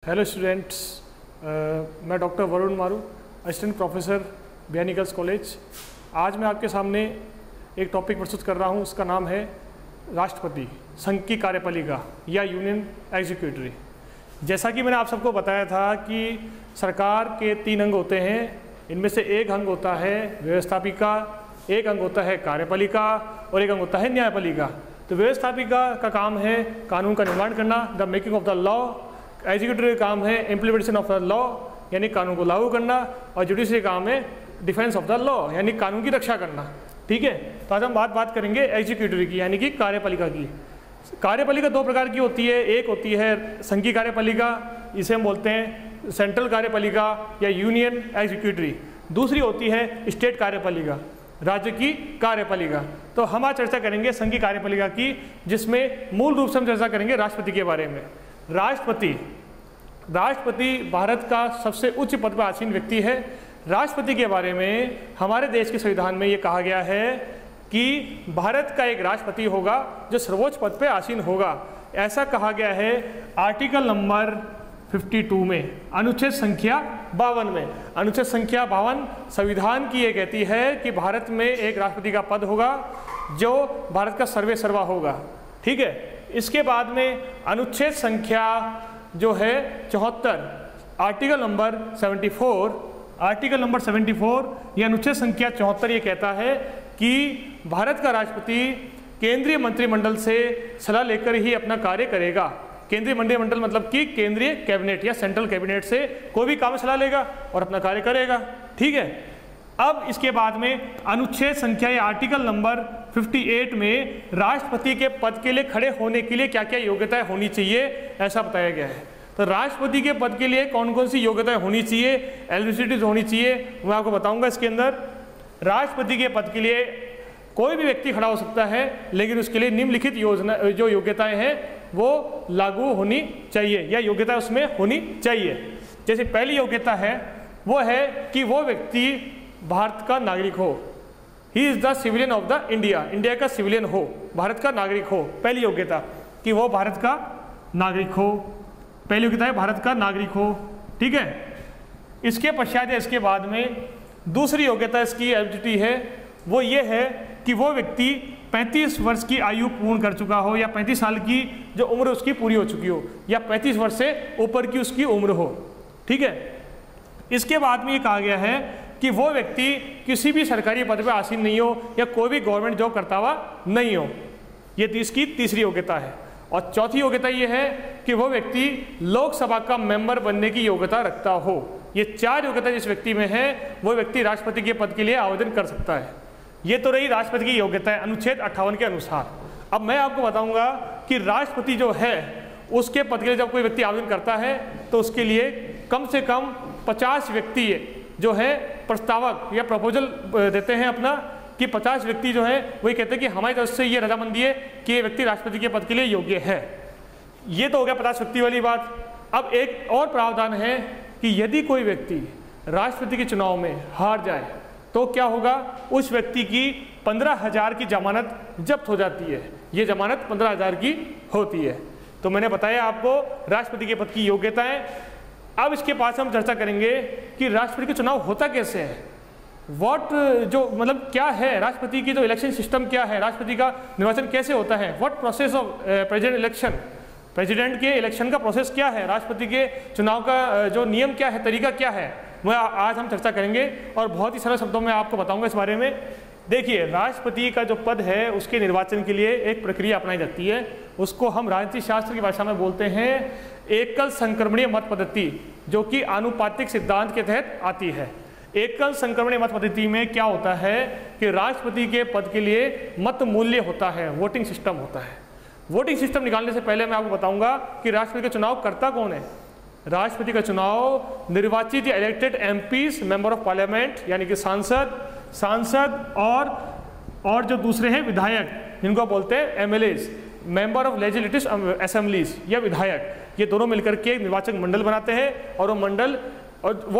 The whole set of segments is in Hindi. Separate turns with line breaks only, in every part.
हेलो स्टूडेंट्स, मैं डॉक्टर वरुण मारू, असिस्टेंट प्रोफेसर बिहानी गर्ल्स कॉलेज। आज मैं आपके सामने एक टॉपिक प्रस्तुत कर रहा हूं, उसका नाम है राष्ट्रपति, संघ की कार्यपालिका या यूनियन एग्जीक्यूटिव। जैसा कि मैंने आप सबको बताया था कि सरकार के 3 अंग होते हैं। इनमें से एक अंग होता है व्यवस्थापिका, एक अंग होता है कार्यपालिका और एक अंग होता है न्यायपालिका। तो व्यवस्थापिका का काम है कानून का निर्माण करना, the making of the law. Executive का काम है इम्प्लीमेंटेशन ऑफ द लॉ, यानी कानून को लागू करना। और जुडिशरी काम है डिफेंस ऑफ द लॉ, यानी कानून की रक्षा करना। ठीक है, तो आज हम बात करेंगे एग्जीक्यूटिव की, यानी कि कार्यपालिका की। कार्यपालिका 2 प्रकार की होती है। एक होती है संघ की कार्यपालिका, इसे हम बोलते हैं सेंट्रल कार्यपालिका या यूनियन एग्जीक्यूटिव। दूसरी होती है स्टेट कार्यपालिका, राज्य की कार्यपालिका। तो हम आज चर्चा करेंगे संघ की कार्यपालिका की, जिसमें मूल रूप से हम चर्चा करेंगे राष्ट्रपति के बारे में। राष्ट्रपति भारत का सबसे उच्च पद पर आसीन व्यक्ति है। राष्ट्रपति के बारे में हमारे देश के संविधान में ये कहा गया है कि भारत का एक राष्ट्रपति होगा जो सर्वोच्च पद पर आसीन होगा। ऐसा कहा गया है आर्टिकल नंबर 52 में, अनुच्छेद संख्या 52 में। अनुच्छेद संख्या 52 संविधान की ये कहती है कि भारत में एक राष्ट्रपति का पद होगा जो भारत का सर्वे सर्वा होगा। ठीक है, इसके बाद में अनुच्छेद संख्या जो है 74, आर्टिकल नंबर 74 ये अनुच्छेद संख्या 74 ये कहता है कि भारत का राष्ट्रपति केंद्रीय मंत्रिमंडल से सलाह लेकर ही अपना कार्य करेगा। केंद्रीय मंत्रिमंडल मतलब कि केंद्रीय कैबिनेट या सेंट्रल कैबिनेट से कोई भी काम सलाह लेगा और अपना कार्य करेगा। ठीक है, अब इसके बाद में अनुच्छेद संख्या या आर्टिकल नंबर 58 में राष्ट्रपति के पद के लिए खड़े होने के लिए क्या क्या योग्यताएं होनी चाहिए, ऐसा बताया गया है। तो राष्ट्रपति के पद के लिए कौन कौन सी योग्यताएं होनी चाहिए, एलिजिबिलिटीज होनी चाहिए, मैं आपको बताऊंगा। इसके अंदर राष्ट्रपति के पद के लिए कोई भी व्यक्ति खड़ा हो सकता है, लेकिन उसके लिए निम्नलिखित जो योग्यताएं हैं वो लागू होनी चाहिए या योग्यता उसमें होनी चाहिए। जैसे पहली योग्यता है वो है कि वो व्यक्ति भारत का नागरिक हो। He is the civilian of the India, India का सिविलियन हो, भारत का नागरिक हो। पहली योग्यता कि वो भारत का नागरिक हो, पहली योग्यता है भारत का नागरिक हो। ठीक है, इसके पश्चात या इसके बाद में दूसरी योग्यता इसकी एलिजिबिलिटी है वो ये है कि वो व्यक्ति 35 वर्ष की आयु पूर्ण कर चुका हो या 35 साल की जो उम्र उसकी पूरी हो चुकी हो या 35 वर्ष से ऊपर की उसकी उम्र हो। ठीक है, इसके बाद में ये कहा गया है कि वो व्यक्ति किसी भी सरकारी पद पर आसीन नहीं हो या कोई भी गवर्नमेंट जॉब करता हुआ नहीं हो। ये इसकी तीसरी योग्यता है। और चौथी योग्यता ये है कि वो व्यक्ति लोकसभा का मेंबर बनने की योग्यता रखता हो। ये 4 योग्यता जिस व्यक्ति में है वो व्यक्ति राष्ट्रपति के पद के लिए आवेदन कर सकता है। ये तो रही राष्ट्रपति की योग्यता है अनुच्छेद 58 के अनुसार। अब मैं आपको बताऊंगा कि राष्ट्रपति जो है उसके पद के लिए जब कोई व्यक्ति आवेदन करता है तो उसके लिए कम से कम 50 व्यक्ति जो है प्रस्तावक या प्रपोजल देते हैं अपना, कि 50 व्यक्ति जो है वही कहते हैं कि हमारी तरफ से ये रजामंदी है कि ये व्यक्ति राष्ट्रपति के पद के लिए योग्य है। ये तो हो गया 50 व्यक्ति वाली बात। अब एक और प्रावधान है कि यदि कोई व्यक्ति राष्ट्रपति के चुनाव में हार जाए तो क्या होगा, उस व्यक्ति की 15,000 की जमानत जब्त हो जाती है। ये जमानत 15,000 की होती है। तो मैंने बताया आपको राष्ट्रपति के पद की योग्यताएं। अब इसके पास हम चर्चा करेंगे कि राष्ट्रपति का चुनाव होता कैसे है, जो मतलब क्या है राष्ट्रपति की जो इलेक्शन सिस्टम क्या है, राष्ट्रपति का निर्वाचन कैसे होता है, what process of president election, president के इलेक्शन का प्रोसेस क्या है, राष्ट्रपति के चुनाव का जो नियम क्या है, तरीका क्या है, वह आज हम चर्चा करेंगे और बहुत ही सरल शब्दों में आपको बताऊंगा इस बारे में। देखिए, राष्ट्रपति का जो पद है उसके निर्वाचन के लिए एक प्रक्रिया अपनाई जाती है। उसको हम राजनीति शास्त्र की भाषा में बोलते हैं एकल संक्रमणीय मत पद्धति, जो कि आनुपातिक सिद्धांत के तहत आती है। एकल संक्रमणीय मत पद्धति में क्या होता है कि राष्ट्रपति के पद के लिए मत मूल्य होता है, वोटिंग सिस्टम होता है। वोटिंग सिस्टम निकालने से पहले मैं आपको बताऊंगा कि राष्ट्रपति का चुनाव करता कौन है। राष्ट्रपति का चुनाव निर्वाचित या elected MPs, member of parliament यानी कि सांसद और जो दूसरे हैं विधायक, जिनको बोलते हैं MLAs, member of legislative assemblies या विधायक, ये दोनों मिलकर के एक निर्वाचक मंडल बनाते हैं और वो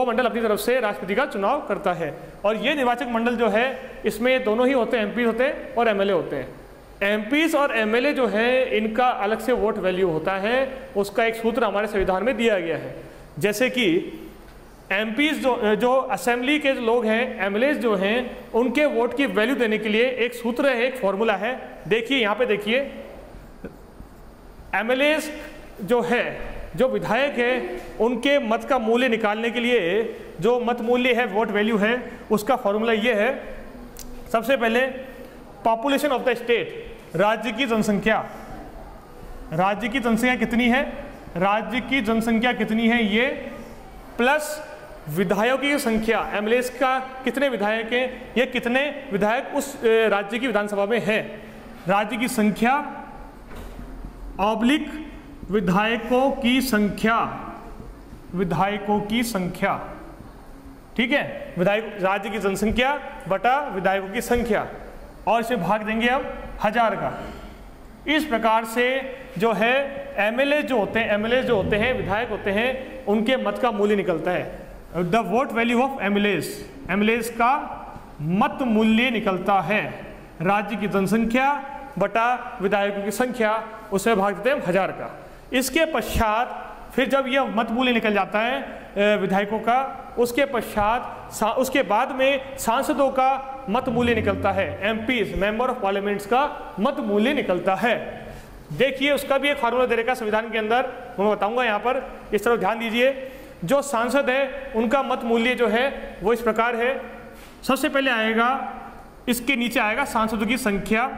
मंडल अपनी तरफ से राष्ट्रपति का चुनाव करता है। और ये निर्वाचक मंडल जो है इसमें दोनों ही होते हैं, एमपी होते हैं और एमएलए होते हैं। एमपीज और एमएलए जो है इनका अलग से वोट वैल्यू होता है, उसका एक सूत्र हमारे संविधान में दिया गया है। जैसे कि एमपीज जो असेंबली के लोग हैं, एमएलए जो हैं, उनके वोट की वैल्यू देने के लिए एक सूत्र है, एक फॉर्मूला है। देखिए यहाँ पे देखिए, एमएलए जो है, जो विधायक है, उनके मत का मूल्य निकालने के लिए जो मत मूल्य है, वोट वैल्यू है, उसका फॉर्मूला ये है। सबसे पहले पॉपुलेशन ऑफ द स्टेट, राज्य की जनसंख्या। राज्य की जनसंख्या कितनी है, राज्य की जनसंख्या कितनी है ये, प्लस विधायकों की संख्या, एमएलए का कितने विधायक हैं, ये कितने विधायक उस राज्य की विधानसभा में हैं। राज्य की संख्या ऑब्लिक विधायकों की संख्या, विधायकों की संख्या, ठीक है, विधायक राज्य की जनसंख्या बटा विधायकों की संख्या, और इसे भाग देंगे अब 1000 का। इस प्रकार से जो है एमएलए जो होते हैं, एमएलए जो होते हैं, विधायक होते हैं, उनके मत का मूल्य निकलता है। The vote value of MLAs, MLAs का मत मूल्य निकलता है राज्य की जनसंख्या बटा विधायकों की संख्या, उसे भाग देते हैं 1000 का। इसके पश्चात फिर जब यह मत मूल्य निकल जाता है विधायकों का, उसके पश्चात उसके बाद में सांसदों का मत मूल्य निकलता है, एमपीज, मेंबर ऑफ पार्लियामेंट्स का मत मूल्य निकलता है। देखिए उसका भी एक फार्मूला दे रखा संविधान के अंदर, मैं बताऊंगा यहाँ पर, इस तरफ ध्यान दीजिए। जो सांसद है उनका मत मूल्य जो है वो इस प्रकार है। सबसे पहले आएगा, इसके नीचे आएगा सांसदों की संख्या,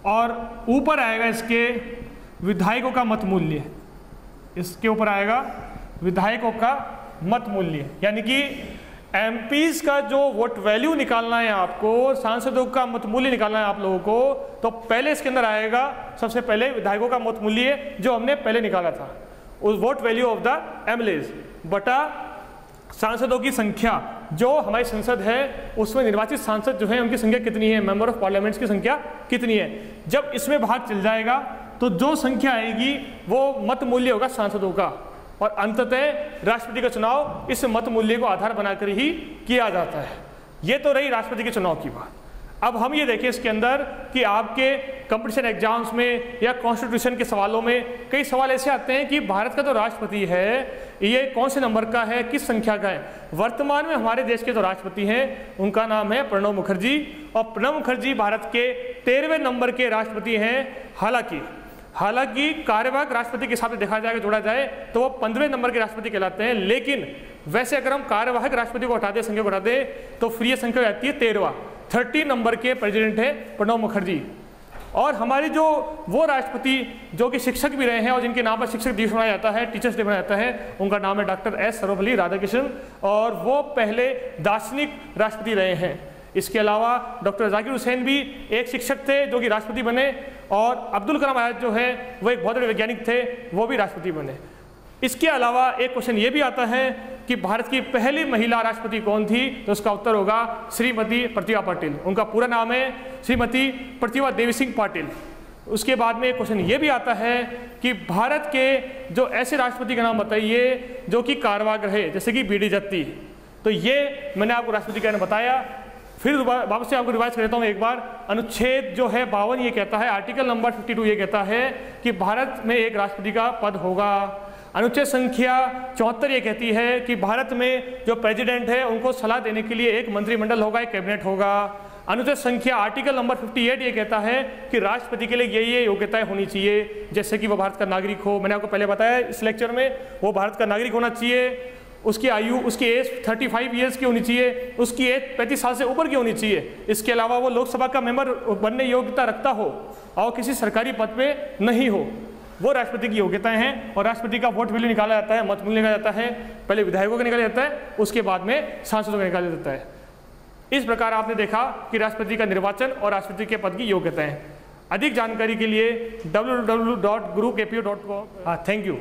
और ऊपर आएगा इसके विधायकों का मत मूल्य, इसके ऊपर आएगा विधायकों का मत मूल्य। यानी कि एमपीज का जो वोट वैल्यू निकालना है आपको, सांसदों का मत मूल्य निकालना है आप लोगों को, तो पहले इसके अंदर आएगा सबसे पहले विधायकों का मत मूल्य जो हमने पहले निकाला था, उस vote value of the MLAs बटा सांसदों की संख्या। जो हमारी संसद है उसमें निर्वाचित सांसद जो है उनकी संख्या कितनी है, मेंबर ऑफ पार्लियामेंट्स की संख्या कितनी है। जब इसमें भाग चल जाएगा तो जो संख्या आएगी वो मत मूल्य होगा सांसदों का, और अंततः राष्ट्रपति का चुनाव इस मत मूल्य को आधार बनाकर ही किया जाता है। ये तो रही राष्ट्रपति के चुनाव की बात। अब हम ये देखें इसके अंदर कि आपके कंपटीशन एग्जाम्स में या कॉन्स्टिट्यूशन के सवालों में कई सवाल ऐसे आते हैं कि भारत का जो राष्ट्रपति है ये कौन से नंबर का है, किस संख्या का है। वर्तमान में हमारे देश के जो राष्ट्रपति हैं उनका नाम है प्रणब मुखर्जी, और प्रणब मुखर्जी भारत के 13वें नंबर के राष्ट्रपति हैं। हालांकि कार्यवाहक राष्ट्रपति के हिसाब से देखा जाएगा, जोड़ा जाए तो वो 15वें नंबर के राष्ट्रपति कहलाते हैं। लेकिन वैसे अगर हम कार्यवाहक राष्ट्रपति को हटा दें, संख्या को हटा दें, तो फिर ये संख्या रहती है 13 नंबर के प्रेसिडेंट है प्रणब मुखर्जी। और हमारे जो वो राष्ट्रपति जो कि शिक्षक भी रहे हैं और जिनके नाम पर शिक्षक दिवस मनाया जाता है, टीचर्स डे मनाया जाता है, उनका नाम है डॉक्टर एस सर्वपल्ली राधाकृष्णन, और वो पहले दार्शनिक राष्ट्रपति रहे हैं। इसके अलावा डॉक्टर जाकिर हुसैन भी एक शिक्षक थे जो कि राष्ट्रपति बने, और अब्दुल कलाम आजाद जो है वो एक बहुत बड़े वैज्ञानिक थे, वो भी राष्ट्रपति बने। इसके अलावा एक क्वेश्चन ये भी आता है कि भारत की पहली महिला राष्ट्रपति कौन थी, तो उसका उत्तर होगा श्रीमती प्रतिभा पाटिल। उनका पूरा नाम है श्रीमती प्रतिभा देवी सिंह पाटिल। उसके बाद में एक क्वेश्चन ये भी आता है कि भारत के जो ऐसे राष्ट्रपति का नाम बताइए जो कि कार्यवाहक रहे, जैसे कि बी डी जत्ती। तो ये मैंने आपको राष्ट्रपति का नाम बताया। फिर वापस से आपको रिवाइज करता हूँ एक बार। अनुच्छेद जो है 52 ये कहता है, आर्टिकल नंबर 52 ये कहता है कि भारत में एक राष्ट्रपति का पद होगा। अनुच्छेद संख्या 74 ये कहती है कि भारत में जो प्रेसिडेंट है उनको सलाह देने के लिए एक मंत्रिमंडल होगा, एक कैबिनेट होगा। अनुच्छेद संख्या आर्टिकल नंबर 58 ये कहता है कि राष्ट्रपति के लिए ये योग्यताएं होनी चाहिए, जैसे कि वो भारत का नागरिक हो। मैंने आपको पहले बताया इस लेक्चर में, वो भारत का नागरिक होना चाहिए, उसकी आयु, उसकी एज 35 ईयर्स की होनी चाहिए, उसकी एज 35 साल से ऊपर की होनी चाहिए। इसके अलावा वो लोकसभा का मेंबर बनने योग्यता रखता हो और किसी सरकारी पद पे नहीं हो। वो राष्ट्रपति की योग्यताएं हैं, और राष्ट्रपति का वोट वैल्यू निकाला जाता है, मत मूल्य निकाला जाता है। पहले विधायकों का निकाला जाता है, उसके बाद में सांसदों का निकाला जाता है। इस प्रकार आपने देखा कि राष्ट्रपति का निर्वाचन और राष्ट्रपति के पद की योग्यताएं। अधिक जानकारी के लिए www.gurukpu.com। Thank you.